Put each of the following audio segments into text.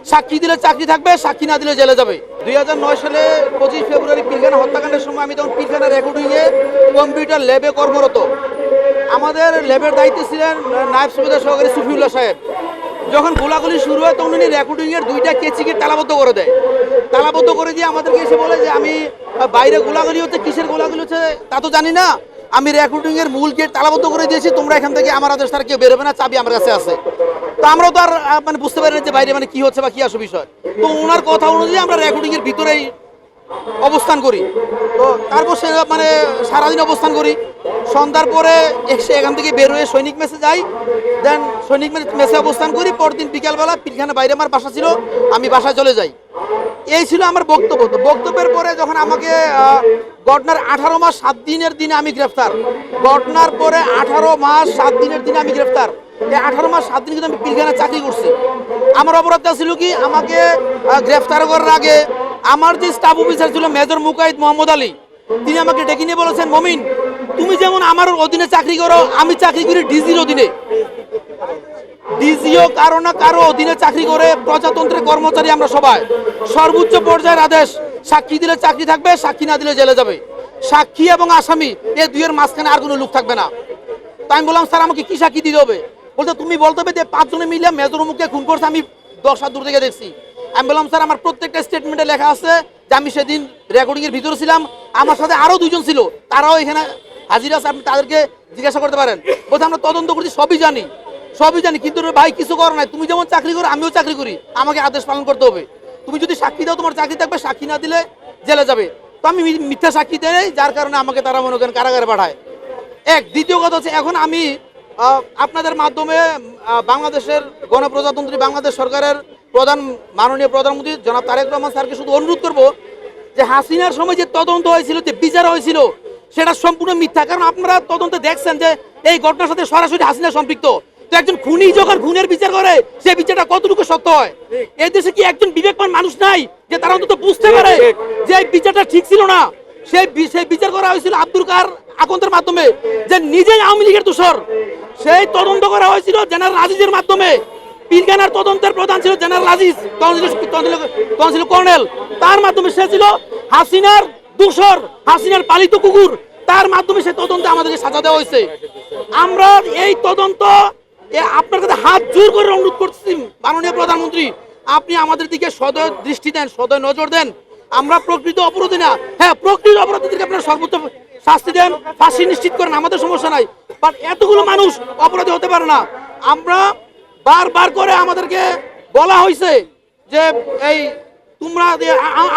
সাক্ষী দিলে চাকরি থাকবে, সাক্ষী না দিলে জেলে যাবে। 2009 সালে 25 ফেব্রুয়ারি পিলখানা হত্যাকাণ্ডের সময় আমি তখন পিলখানা রেকর্ডিংয়ে কম্পিউটার ল্যাবে কর্মরত। আমাদের ল্যাবের দায়িত্বে ছিলেন নায়েব সুবেদার সহকারী সুফিউল্লাহ সাহেব। যখন গোলাগুলি শুরু হয় তখন উনি রেকর্ডিংয়ের 2টা কেচিকে তালাবদ্ধ করে দেয়। তালাবদ্ধ করে দিয়ে আমাদেরকে এসে বলে যে আমি বাইরে গোলাগুলি হচ্ছে, কিসের গোলাগুলি হচ্ছে তা তো জানি না, আমি রেকর্ডিংয়ের মূল গেট তালাবদ্ধ করে দিয়েছি, তোমরা এখান থেকে আমার আদেশ তার কেউ বেরোবে না, চাবি আমার কাছে আছে। তো আমরাও তো আর মানে বুঝতে পারি না যে বাইরে মানে কি হচ্ছে বা কি আসে বিষয়। তো ওনার কথা অনুযায়ী আমরা রেকর্ডিংয়ের ভিতরেই অবস্থান করি। তো তারপর সে মানে সারাদিন অবস্থান করি। সন্ধ্যার পরে এসে এখান থেকে বের হয়ে সৈনিক মেসে যাই, দেন সৈনিক মেসে অবস্থান করি। পরদিন বিকালবেলা পিলখানা বাইরে আমার বাসা ছিল, আমি বাসায় চলে যাই। এই ছিল আমার বক্তব্য। তো বক্তব্যের পরে যখন আমাকে ঘটনার 18 মাস 7 দিনের দিনে আমি গ্রেফতার, ঘটনার পরে 18 মাস 7 দিনের দিনে আমি গ্রেফতার। এই 18 মাস 7 দিন কিন্তু আমি পিলখানা চাকরি করছি। আমার অপরাধটা ছিল কি, আমাকে গ্রেফতার করার আগে আমার যে স্টাফ অফিসার ছিল মেজর মুকাইদ মোহাম্মদ আলী, তিনি আমাকে ডেকে নিয়ে বলেছেন, মমিন তুমি যেমন আমার অধীনে চাকরি করো, আমি চাকরি করি ডিজির অধীনে। ডিজিও কারো না কারো অধীনে চাকরি করে, প্রজাতন্ত্রের কর্মচারী আমরা সবাই। সর্বোচ্চ পর্যায়ের আদেশ, সাক্ষী দিলে চাকরি থাকবে, সাক্ষী না দিলে জেলে যাবে। সাক্ষী এবং আসামি এই দুইয়ের মাঝখানে আর কোনো লোক থাকবে না। তাই আমি বললাম, স্যার আমাকে কি সাক্ষী দিতে হবে? বলতে তুমি বলতে হবে যে 5 জনে মিলে মেজর মুখে খুন করছে, আমি 10 হাত দূর থেকে দেখছি। আমি বললাম, স্যার আমার প্রত্যেকটা স্টেটমেন্টে লেখা আছে যে আমি সেদিন রেকর্ডিংয়ের ভিতরে ছিলাম, আমার সাথে আরও 2 জন ছিল, তারাও এখানে হাজির আছে, আপনি তাদেরকে জিজ্ঞাসা করতে পারেন। বলতে আমরা তদন্ত করছি, সবই জানি, কিন্তু ভাই কিছু করার নাই, তুমি যেমন চাকরি করো আমিও চাকরি করি, আমাকে আদেশ পালন করতে হবে। তুমি যদি সাক্ষী দাও তোমার চাকরি থাকবে, সাক্ষী না দিলে জেলে যাবে। তো আমি মিথ্যা সাক্ষী দেয়, যার কারণে আমাকে তারা মনে করেন কারাগারে পাঠায়। দ্বিতীয় কথা হচ্ছে, এখন আমি আপনাদের মাধ্যমে বাংলাদেশের গণপ্রজাতন্ত্রী বাংলাদেশ সরকারের মাননীয় প্রধানমন্ত্রী জনাব তারেক রহমান স্যারকে শুধু অনুরোধ করব যে হাসিনার সময় যে তদন্ত হয়েছিল, যে বিচার হয়েছিল, সেটা সম্পূর্ণ মিথ্যা। কারণ আপনারা তদন্তে দেখছেন যে এই ঘটনার সাথে সরাসরি হাসিনা সম্পৃক্ত। তো একজন খুনি যখন খুনের বিচার করে, সেই বিচারটা কতটুকু সত্য হয়? এই দেশে কি একজন বিবেকবান মানুষ নাই যে তারা অন্তত বুঝতে পারে যে এই বিচারটা ঠিক ছিল না? সেই বিচার করা হয়েছিল আব্দুল কার আকন্দের মাধ্যমে, যে নিজেই আওয়ামী লীগের দোষর। সেই তদন্ত করা হয়েছিল জেনারেল আজিজের মাধ্যমে। পিলখানার তদন্তের প্রধান ছিল জেনারেল আজিজ, তখন ছিল কর্নেল। তার মাধ্যমে সে ছিল হাসিনার দোষর, হাসিনার পালিত কুকুর। তার মাধ্যমে সে তদন্তে আমাদেরকে সাজা দেওয়া হয়েছে। আমরা এই তদন্ত আপনার কাছে হাত জোর করে অনুরোধ করছি, মাননীয় প্রধানমন্ত্রী আপনি আমাদের দিকে সদয় দৃষ্টি দেন, সদয় নজর দেন। আমরা প্রকৃত অপরাধী না, হ্যাঁ প্রকৃত অপরাধীদেরকে আপনারা সর্বোচ্চ শাস্তি দেন, ফাঁসি নিশ্চিত করেন, আমাদের সমস্যা নাই। বাট এতগুলো মানুষ অপরাধী হতে পারে না। আমরা বারবার করে আমাদেরকে বলা হয়েছে যে এই তোমরা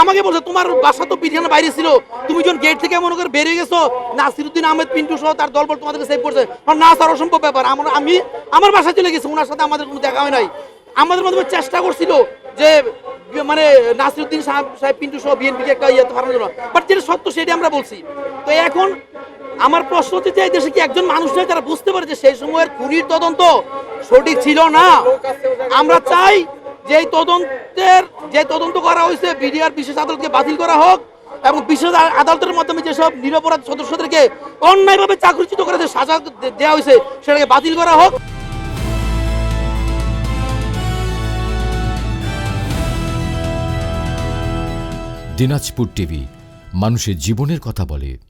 আমাকে বলছে তোমার বাসা তো পিলখানা বাইরে ছিল, তুমি যখন গেট থেকে মনে করে বেরিয়ে গেছো, নাসিরউদ্দিন আহমেদ পিন্টু সহ তার দলবল তোমাদেরকে সেভ করছে। না স্যার, অসম্ভব ব্যাপার। আমি আমার বাসায় চলে গেছি, ওনার সাথে আমাদের কোনো দেখা হয় নাই। আমাদের মাধ্যমে চেষ্টা করছিল যে মানে নাসিরউদ্দিন সাহেব পিন্টু সহ বিএনপিকে একটা ইয়ে হারানোর জন্য, বাট যেটা সত্য সেটা আমরা বলছি। তো এখন আমার প্রশ্ন হচ্ছে যে এই দেশে কি একজন মানুষ নেই যারা বুঝতে পারে যে সেই সময়ের খুনির তদন্ত সঠিক ছিল না? আমরা চাই যে তদন্ত করা হয়েছে বিডিআর বিশেষ আদালতকে বাতিল করা হোক, এবং বিশেষ আদালতের মাধ্যমে যেসব নিরপরাধ সদস্যদেরকে অন্যায়ভাবে চাকরিচ্যুত করে যে সাজা দেওয়া হয়েছে সেটাকে বাতিল করা হোক। দিনাজপুর টিভি, মানুষের জীবনের কথা বলে।